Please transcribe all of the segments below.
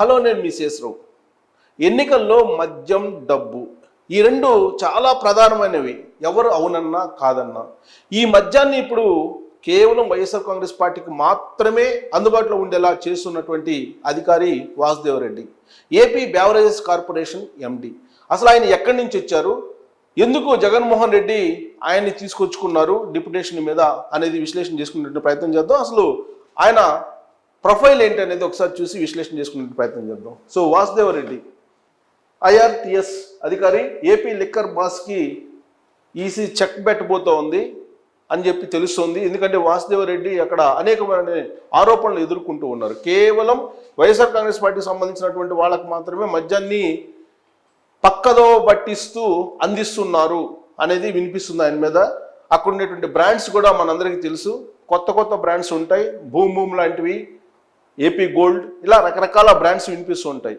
Hello, నేను మీ శేషరావు. ఎన్నికల్లో మద్యం, డబ్బు ఈ రెండు చాలా ప్రధానమైనవి. ఎవరు అవునన్నా కాదన్నా ఈ మద్యాన్ని ఇప్పుడు కేవలం వైఎస్ఆర్ కాంగ్రెస్ పార్టీకి మాత్రమే అందుబాటులో ఉండేలా చేస్తున్నటువంటి అధికారి Vasudeva Reddy, AP beverages corporation MD. అసలు ఆయన ఎక్కడి నుంచి వచ్చారు, ఎందుకు జగన్మోహన్ రెడ్డి ఆయన్ని తీసుకొచ్చుకున్నారు డిప్యుటేషన్ మీద అనేది విశ్లేషణ చేసుకునే ప్రయత్నం చేద్దాం. అసలు ఆయన ప్రొఫైల్ ఏంటి అనేది ఒకసారి చూసి విశ్లేషణ చేసుకునే ప్రయత్నం చేద్దాం. సో వాసుదేవరెడ్డి ఐఆర్టీఎస్ అధికారి, ఏపీ లిక్కర్ బాస్కి ఈసీ చెక్ పెట్టబోతూ ఉంది అని చెప్పి తెలుస్తుంది. ఎందుకంటే వాసుదేవరెడ్డి అక్కడ అనేకమైన ఆరోపణలు ఎదుర్కొంటూ ఉన్నారు. కేవలం వైఎస్ఆర్ కాంగ్రెస్ పార్టీకి సంబంధించినటువంటి వాళ్ళకు మాత్రమే మద్యాన్ని పక్కదో పట్టిస్తూ అందిస్తున్నారు అనేది వినిపిస్తుంది ఆయన మీద. అక్కడ ఉండేటువంటి బ్రాండ్స్ కూడా మనందరికీ తెలుసు. కొత్త కొత్త బ్రాండ్స్ ఉంటాయి, భూమ్ భూమ్ లాంటివి, ఏపీ గోల్డ్, ఇలా రకరకాల బ్రాండ్స్ వినిపిస్తూ ఉంటాయి.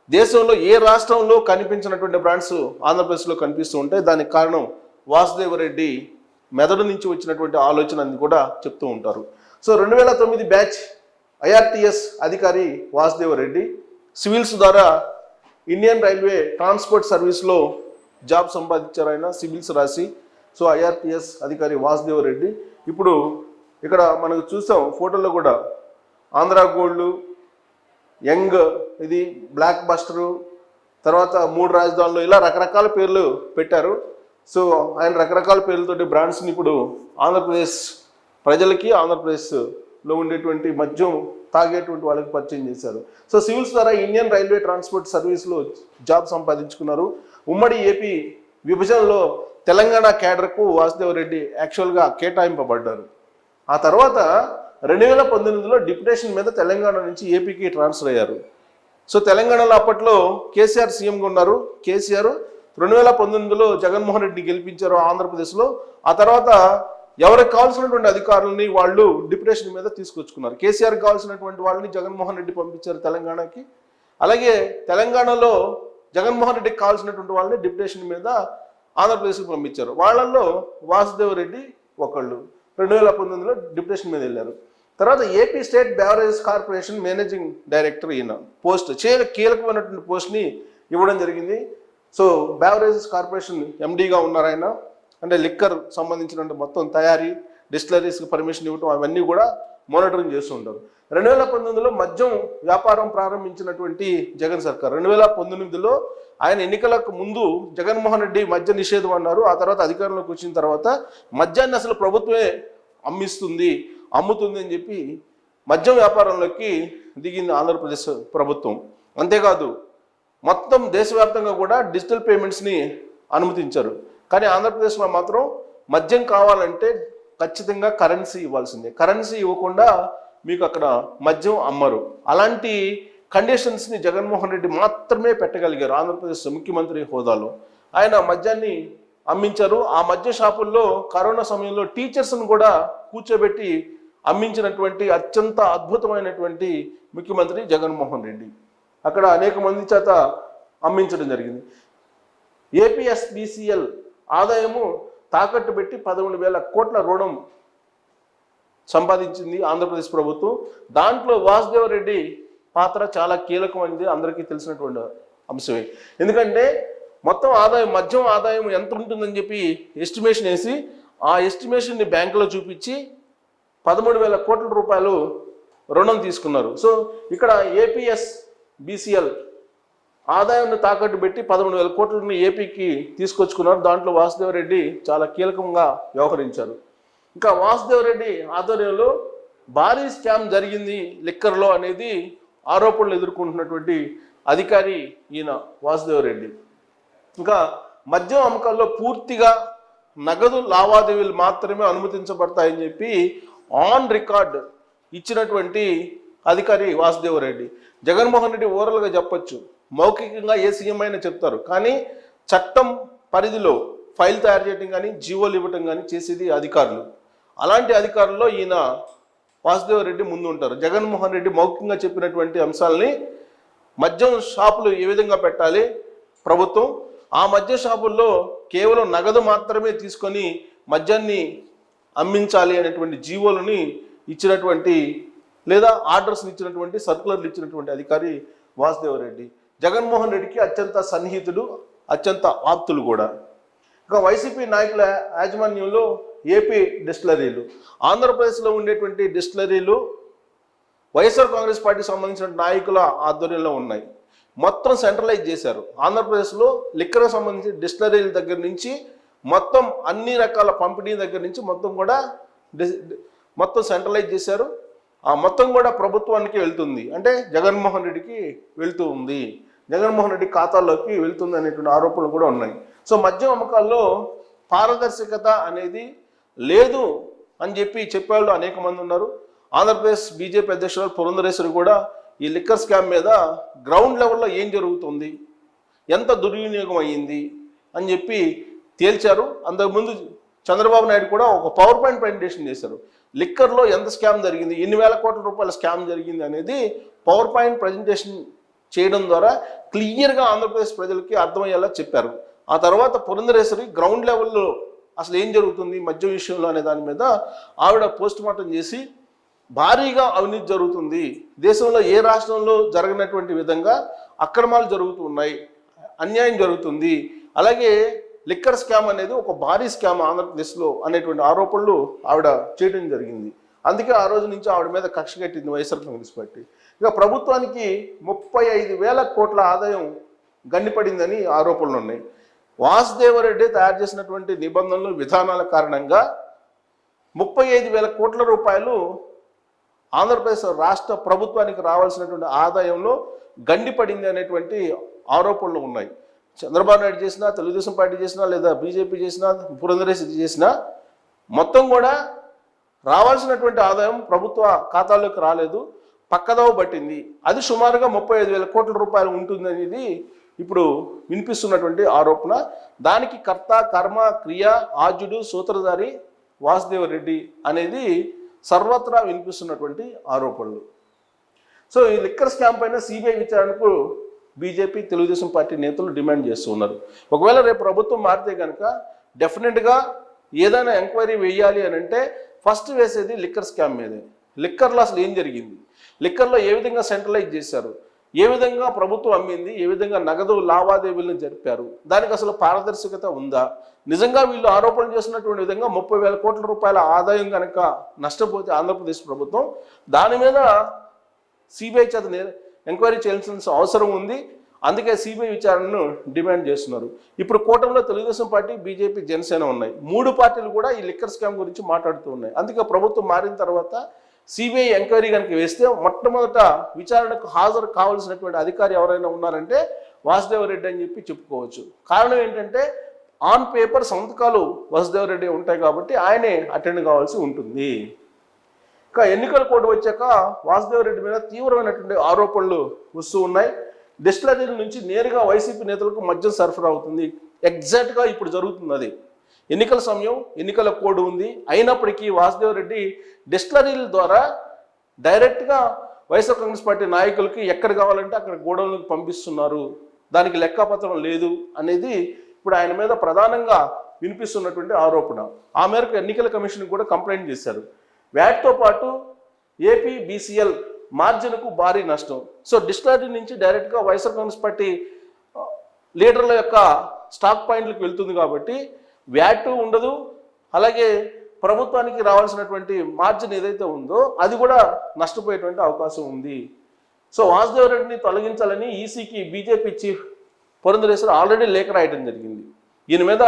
దేశంలో ఏ రాష్ట్రంలో కనిపించినటువంటి బ్రాండ్స్ ఆంధ్రప్రదేశ్లో కనిపిస్తూ ఉంటాయి. దానికి కారణం వాసుదేవరెడ్డి మెదడు నుంచి వచ్చినటువంటి ఆలోచన అని కూడా చెప్తూ ఉంటారు. సో 2009 బ్యాచ్ ఐఆర్టీఎస్ అధికారి వాసుదేవరెడ్డి సివిల్స్ ద్వారా ఇండియన్ రైల్వే ట్రాన్స్పోర్ట్ సర్వీస్లో జాబ్ సంపాదించారు ఆయన, సివిల్స్ రాసి. సో ఐఆర్టీఎస్ అధికారి వాసుదేవరెడ్డి ఇప్పుడు ఇక్కడ మనకు చూసాం ఫోటోలో కూడా ఆంధ్ర గోల్డ్, యంగ్, ఇది బ్లాక్ బస్టరు, తర్వాత 3 రాజధానులు, ఇలా రకరకాల పేర్లు పెట్టారు. సో ఆయన రకరకాల పేర్లతోటి బ్రాండ్స్ని ఇప్పుడు ఆంధ్రప్రదేశ్ ప్రజలకి, ఆంధ్రప్రదేశ్లో ఉండేటువంటి మద్యం తాగేటువంటి వాళ్ళకి పరిచయం చేశారు. సో సివిల్స్ ద్వారా ఇండియన్ రైల్వే ట్రాన్స్పోర్ట్ సర్వీస్లో జాబ్ సంపాదించుకున్నారు. ఉమ్మడి ఏపీ విభజనలో తెలంగాణ క్యాడర్కు వాసుదేవరెడ్డి యాక్చువల్గా కేటాయింపబడ్డారు. ఆ తర్వాత 2019లో డిప్యుటేషన్ మీద తెలంగాణ నుంచి ఏపీకి ట్రాన్స్ఫర్ అయ్యారు. సో తెలంగాణలో అప్పట్లో కేసీఆర్ సీఎంగా ఉన్నారు. కేసీఆర్ 2019లో జగన్మోహన్ రెడ్డిని గెలిపించారు ఆంధ్రప్రదేశ్లో. ఆ తర్వాత ఎవరికి కావాల్సినటువంటి అధికారులని వాళ్ళు డిప్యుటేషన్ మీద తీసుకొచ్చుకున్నారు. కేసీఆర్కి కావాల్సినటువంటి వాళ్ళని జగన్మోహన్ రెడ్డి పంపించారు తెలంగాణకి. అలాగే తెలంగాణలో జగన్మోహన్ రెడ్డికి కావాల్సినటువంటి వాళ్ళని డిప్యుటేషన్ మీద ఆంధ్రప్రదేశ్కి పంపించారు. వాళ్ళల్లో వాసుదేవరెడ్డి ఒకళ్ళు 2019లో డిప్యుటేషన్ మీద వెళ్ళారు. తర్వాత AP state beverages corporation managing director ఈయన పోస్ట్, కీలకమైనటువంటి పోస్ట్ని ఇవ్వడం జరిగింది. సో బెవరేజెస్ కార్పొరేషన్ ఎండీగా ఉన్నారు ఆయన. అంటే లిక్కర్ సంబంధించిన మొత్తం తయారీ, డిస్టిలరీస్కి పర్మిషన్ ఇవ్వటం అవన్నీ కూడా మానిటరింగ్ చేస్తూ ఉంటారు. 2019లో మద్యం వ్యాపారం ప్రారంభించినటువంటి జగన్ సర్కార్ 2019లో ఆయన ఎన్నికలకు ముందు జగన్మోహన్ రెడ్డి మద్య నిషేధం అన్నారు. ఆ తర్వాత అధికారంలోకి వచ్చిన తర్వాత మద్యాన్ని అసలు ప్రభుత్వమే అమ్ముతుంది అని చెప్పి మద్యం వ్యాపారంలోకి దిగింది ఆంధ్రప్రదేశ్ ప్రభుత్వం. అంతేకాదు మొత్తం దేశవ్యాప్తంగా కూడా డిజిటల్ పేమెంట్స్ని అనుమతించారు. కానీ ఆంధ్రప్రదేశ్లో మాత్రం మద్యం కావాలంటే ఖచ్చితంగా కరెన్సీ ఇవ్వాల్సిందే. కరెన్సీ ఇవ్వకుండా మీకు అక్కడ మద్యం అమ్మరు. అలాంటి కండిషన్స్ని జగన్మోహన్ రెడ్డి మాత్రమే పెట్టగలిగారు ఆంధ్రప్రదేశ్ ముఖ్యమంత్రి హోదాలో. ఆయన మద్యాన్ని అమ్మించారు. ఆ మద్య షాపుల్లో కరోనా సమయంలో టీచర్స్ను కూడా కూర్చోబెట్టి అమ్మించినటువంటి అత్యంత అద్భుతమైనటువంటి ముఖ్యమంత్రి జగన్మోహన్ రెడ్డి. అక్కడ అనేక మంది చేత అమ్మించడం జరిగింది. ఏపీఎస్బిసిఎల్ ఆదాయము తాకట్టు పెట్టి 11,000 కోట్ల రుణం సంపాదించింది ఆంధ్రప్రదేశ్ ప్రభుత్వం. దాంట్లో వాసుదేవరెడ్డి పాత్ర చాలా కీలకమైనది, అందరికీ తెలిసినటువంటి అంశమే. ఎందుకంటే మొత్తం ఆదాయం, మద్యం ఆదాయం ఎంత ఉంటుందని చెప్పి ఎస్టిమేషన్ వేసి ఆ ఎస్టిమేషన్ని బ్యాంకులో చూపించి 13,000 కోట్ల రూపాయలు రుణం తీసుకున్నారు. సో ఇక్కడ ఏపీఎస్బిసిఎల్ ఆదాయాన్ని తాకట్టు పెట్టి 11,000 కోట్లని ఏపీకి తీసుకొచ్చుకున్నారు. దాంట్లో వాసుదేవరెడ్డి చాలా కీలకంగా వ్యవహరించారు. ఇంకా వాసుదేవరెడ్డి ఆధ్వర్యంలో భారీ స్కామ్ జరిగింది లిక్కర్లో అనేది ఆరోపణలు ఎదుర్కొంటున్నటువంటి అధికారి ఈయన వాసుదేవరెడ్డి. ఇంకా మద్యం అమ్మకాల్లో పూర్తిగా నగదు లావాదేవీలు మాత్రమే అనుమతించబడతాయని చెప్పి ఆన్ రికార్డ్ ఇచ్చినటువంటి అధికారి వాసుదేవరెడ్డి. జగన్మోహన్ రెడ్డి ఓరల్గా చెప్పొచ్చు, మౌఖికంగా ఏ సీఎం అయినా చెప్తారు, కానీ చట్టం పరిధిలో ఫైల్ తయారు చేయడం కానీ జీవోలు ఇవ్వటం కానీ చేసేది అధికారులు. అలాంటి అధికారుల్లో ఈయన వాసుదేవరెడ్డి ముందు ఉంటారు. జగన్మోహన్ రెడ్డి మౌఖికంగా చెప్పినటువంటి అంశాలని మద్యం షాపులు ఏ విధంగా పెట్టాలి ప్రభుత్వం, ఆ మద్య షాపుల్లో కేవలం నగదు మాత్రమే తీసుకొని మద్యాన్ని అమ్మించాలి అనేటువంటి జీవోలని ఇచ్చినటువంటి లేదా ఆర్డర్స్ని ఇచ్చినటువంటి, సర్కులర్లు ఇచ్చినటువంటి అధికారి వాసుదేవరెడ్డి. జగన్మోహన్ రెడ్డికి అత్యంత సన్నిహితుడు, అత్యంత ఆప్తులు కూడా. ఇక వైసీపీ నాయకుల యాజమాన్యంలో ఏపీ డిస్టిలరీలు, ఆంధ్రప్రదేశ్లో ఉండేటువంటి డిస్టిలరీలు వైఎస్ఆర్ కాంగ్రెస్ పార్టీకి సంబంధించిన నాయకుల ఆధ్వర్యంలో ఉన్నాయి. మొత్తం సెంట్రలైజ్ చేశారు. ఆంధ్రప్రదేశ్లో లిక్కర్కి సంబంధించి డిస్టిలరీల దగ్గర నుంచి మొత్తం అన్ని రకాల పంపిణీ దగ్గర నుంచి మొత్తం కూడా మొత్తం సెంట్రలైజ్ చేశారు. ఆ మొత్తం కూడా ప్రభుత్వానికి వెళ్తుంది, అంటే జగన్మోహన్ రెడ్డికి వెళ్తూ ఉంది, జగన్మోహన్ రెడ్డి ఖాతాల్లోకి వెళ్తుంది అనేటువంటి ఆరోపణలు కూడా ఉన్నాయి. సో మద్యం అమ్మకాల్లో పారదర్శకత అనేది లేదు అని చెప్పేవాళ్ళు అనేక మంది ఉన్నారు. ఆంధ్రప్రదేశ్ బీజేపీ అధ్యక్షురాలు పురంధరేశ్వరి కూడా ఈ లిక్కర్ స్కామ్ మీద గ్రౌండ్ లెవెల్లో ఏం జరుగుతుంది, ఎంత దుర్వినియోగం అయ్యింది అని చెప్పి తేల్చారు. అంతకుముందు చంద్రబాబు నాయుడు కూడా ఒక పవర్ పాయింట్ ప్రజెంటేషన్ చేశారు. లిక్కర్లో ఎంత స్కామ్ జరిగింది, ఎన్ని వేల కోట్ల రూపాయల స్కామ్ జరిగింది అనేది పవర్ పాయింట్ ప్రజెంటేషన్ చేయడం ద్వారా క్లియర్గా ఆంధ్రప్రదేశ్ ప్రజలకి అర్థమయ్యేలా చెప్పారు. ఆ తర్వాత పురంధరేశ్వరి గ్రౌండ్ లెవెల్లో అసలు ఏం జరుగుతుంది మద్యం విషయంలో అనే దాని మీద ఆవిడ పోస్ట్ మార్టం చేసి భారీగా అవినీతి జరుగుతుంది, దేశంలో ఏ రాష్ట్రంలో జరగనటువంటి విధంగా అక్రమాలు జరుగుతున్నాయి, అన్యాయం జరుగుతుంది, అలాగే లిక్కర్ స్కామ్ అనేది ఒక భారీ స్కామ్ ఆంధ్రప్రదేశ్లో అనేటువంటి ఆరోపణలు ఆవిడ చేయడం జరిగింది. అందుకే ఆ రోజు నుంచి ఆవిడ మీద కక్ష కట్టింది వైఎస్ఆర్ కాంగ్రెస్ పార్టీ. ఇక ప్రభుత్వానికి 35,000 కోట్ల ఆదాయం గండిపడిందని ఆరోపణలు ఉన్నాయి. వాసుదేవరెడ్డి తయారు చేసినటువంటి నిబంధనలు, విధానాల కారణంగా 35,000 కోట్ల రూపాయలు ఆంధ్రప్రదేశ్ రాష్ట్ర ప్రభుత్వానికి రావాల్సినటువంటి ఆదాయంలో గండిపడింది అనేటువంటి ఆరోపణలు ఉన్నాయి. చంద్రబాబు నాయుడు చేసినా, తెలుగుదేశం పార్టీ చేసినా, లేదా బీజేపీ చేసినా, పురంధరేశ్వరి చేసినా మొత్తం కూడా రావాల్సినటువంటి ఆదాయం ప్రభుత్వ ఖాతాల్లోకి రాలేదు, పక్కదోవ పట్టింది. అది సుమారుగా 35,000 కోట్ల రూపాయలు ఉంటుంది అనేది ఇప్పుడు వినిపిస్తున్నటువంటి ఆరోపణ. దానికి కర్త, కర్మ, క్రియ, ఆద్యుడు, సూత్రధారి వాసుదేవరెడ్డి అనేది సర్వత్రా వినిపిస్తున్నటువంటి ఆరోపణలు. సో ఈ లిక్కర్ స్కామ్ పైన సిబిఐ విచారణకు బీజేపీ, తెలుగుదేశం పార్టీ నేతలు డిమాండ్ చేస్తూ ఉన్నారు. ఒకవేళ రేపు ప్రభుత్వం మారితే కనుక డెఫినెట్గా ఏదైనా ఎంక్వైరీ వేయాలి అని అంటే ఫస్ట్ వేసేది లిక్కర్ స్కామ్ మీదే. లిక్కర్లో అసలు ఏం జరిగింది, లిక్కర్లో ఏ విధంగా సెంట్రలైజ్ చేశారు, ఏ విధంగా ప్రభుత్వం అమ్మింది, ఏ విధంగా నగదు లావాదేవీలను జరిపారు, దానికి అసలు పారదర్శకత ఉందా, నిజంగా వీళ్ళు ఆరోపణలు చేస్తున్నటువంటి విధంగా 30,000 కోట్ల రూపాయల ఆదాయం కనుక నష్టపోతే ఆంధ్రప్రదేశ్ ప్రభుత్వం దాని మీద సిబిఐ చేత ఎంక్వైరీ చేయాల్సిన అవసరం ఉంది. అందుకే సిబిఐ విచారణను డిమాండ్ చేస్తున్నారు. ఇప్పుడు కూటమిలో తెలుగుదేశం పార్టీ, బీజేపీ, జనసేన ఉన్నాయి. 3 పార్టీలు కూడా ఈ లిక్కర్ స్కామ్ గురించి మాట్లాడుతూ ఉన్నాయి. అందుకే ప్రభుత్వం మారిన తర్వాత సిబిఐ ఎంక్వైరీ కనుక వేస్తే మొట్టమొదట విచారణకు హాజరు కావాల్సినటువంటి అధికారి ఎవరైనా ఉన్నారంటే వాసుదేవరెడ్డి అని చెప్పుకోవచ్చు. కారణం ఏంటంటే ఆన్ పేపర్ సంతకాలు వాసుదేవరెడ్డి ఉంటాయి కాబట్టి ఆయనే అటెండ్ కావాల్సి ఉంటుంది. ఇంకా ఎన్నికల కోడ్ వచ్చాక వాసుదేవరెడ్డి మీద తీవ్రమైనటువంటి ఆరోపణలు వస్తూ ఉన్నాయి. డిస్టిలరీల నుంచి నేరుగా వైసీపీ నేతలకు మద్యం సరఫరా అవుతుంది. ఎగ్జాక్ట్గా ఇప్పుడు జరుగుతుంది అది. ఎన్నికల సమయం, ఎన్నికల కోడ్ ఉంది, అయినప్పటికీ వాసుదేవరెడ్డి డిస్టిలరీల ద్వారా డైరెక్ట్గా వైఎస్ఆర్ కాంగ్రెస్ పార్టీ నాయకులకి ఎక్కడ కావాలంటే అక్కడ గోడౌన్లకు పంపిస్తున్నారు, దానికి లెక్కపత్రం లేదు అనేది ఇప్పుడు ఆయన మీద ప్రధానంగా వినిపిస్తున్నటువంటి ఆరోపణ. ఆ మేరకు ఎన్నికల కమిషన్ కూడా కంప్లైంట్ చేశారు. వ్యాట్తో పాటు ఏపీ బీసీఎల్ మార్జిన్కు భారీ నష్టం. సో డిస్టిలరీ నుంచి డైరెక్ట్గా వైఎస్ఆర్ కాంగ్రెస్ పార్టీ లీడర్ల యొక్క స్టాక్ పాయింట్లకు వెళ్తుంది కాబట్టి వ్యాట్ ఉండదు, అలాగే ప్రభుత్వానికి రావాల్సినటువంటి మార్జిన్ ఏదైతే ఉందో అది కూడా నష్టపోయేటువంటి అవకాశం ఉంది. సో వాసుదేవరెడ్డిని తొలగించాలని ఈసీకి బీజేపీ చీఫ్ పురంధరేశ్వరి ఆల్రెడీ లేఖ రాయడం జరిగింది. ఈయన మీద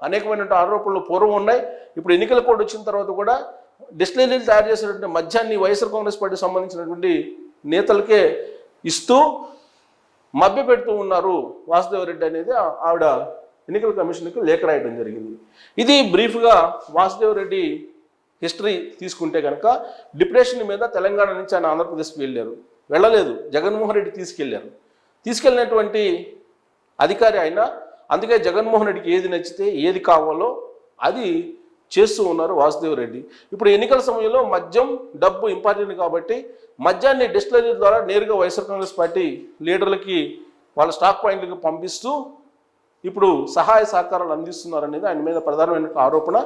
అనేకమైనటువంటి ఆరోపణలు పూర్వం ఉన్నాయి. ఇప్పుడు ఎన్నికల కోడ్ వచ్చిన తర్వాత కూడా డిస్టిలరీలు తయారు చేసినటువంటి మద్యాన్ని వైఎస్ఆర్ కాంగ్రెస్ పార్టీకి సంబంధించినటువంటి నేతలకే ఇస్తూ మభ్యపెడుతూ ఉన్నారు వాసుదేవరెడ్డి అనేది ఆవిడ ఎన్నికల కమిషన్కి లేఖ రాయడం జరిగింది. ఇది బ్రీఫ్గా వాసుదేవరెడ్డి హిస్టరీ తీసుకుంటే కనుక డిప్రెషన్ మీద తెలంగాణ నుంచి ఆయన ఆంధ్రప్రదేశ్కి వెళ్ళలేదు, జగన్మోహన్ రెడ్డి తీసుకెళ్ళినటువంటి అధికారి ఆయన. అందుకే జగన్మోహన్ రెడ్డికి ఏది నచ్చితే ఏది కావాలో అది చేస్తూ ఉన్నారు వాసుదేవరెడ్డి. ఇప్పుడు ఎన్నికల సమయంలో మద్యం, డబ్బు ఇంపార్టెంట్ కాబట్టి మద్యాన్ని డిస్టిలరీ ద్వారా నేరుగా వైఎస్ఆర్ కాంగ్రెస్ పార్టీ లీడర్లకి వాళ్ళ స్టాక్ పాయింట్లకు పంపిస్తూ ఇప్పుడు సహాయ సహకారాలు అందిస్తున్నారు అనేది ఆయన మీద ప్రధానమైన ఆరోపణ.